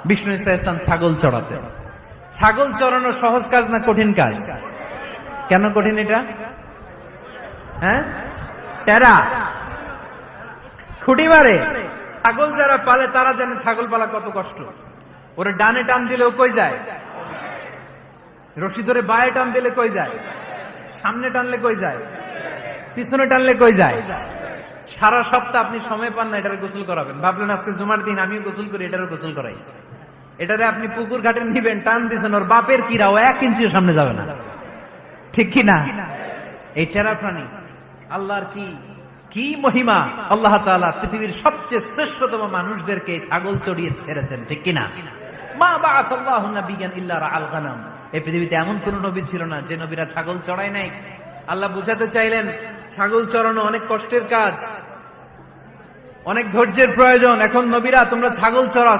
বিষ্ণু ঈসা ইসলাম ছাগল চড়াতেন। ছাগল চড়ানো সহজ কাজ না কঠিন কাজ? কেন কঠিন এটা? হ্যাঁ, টেরা খুঁটি মারে। ছাগল যারা পালে তারা জানে ছাগল পালা কত কষ্ট। ওরে ডানে টান দিলেও কই যায়, রশি ধরে বায়ে টান দিলে কই যায়, সামনে টানলে কই যায়, পিছনে টানলে কই যায়। সারা সপ্তাহ আপনি সময় পান না এটারে গোসল করাবেন। ভাবলেন আজকে জুমার দিন আমিও গোসল করি, এটারে গোসল করাই। এটারে আপনি পুকুর ঘাটে নিবেন, টান দিচ্ছেন, ওর বাপের কিরাও 1 ইঞ্চিও সামনে যাবে না, ঠিক কি না? এই টেরা প্রাণী আল্লাহর কি কি মহিমা! আল্লাহ তাআলা পৃথিবীর সবচেয়ে শ্রেষ্ঠতম মানুষদেরকে ছাগল চড়িয়ে ছেড়েছেন, ঠিক কি না? মা বাআসাল্লাহু নাবিয়ান ইল্লা রাআল গানাম। এই পৃথিবীতে এমন কোন নবী ছিল না যে নবীরা ছাগল চড়ায় নাই। আল্লাহ বুঝাতে চাইলেন ছাগল চড়ানো অনেক কষ্টের কাজ, অনেক ধৈর্যের প্রয়োজন। এখন নবীরা তোমরা ছাগল চড়াও।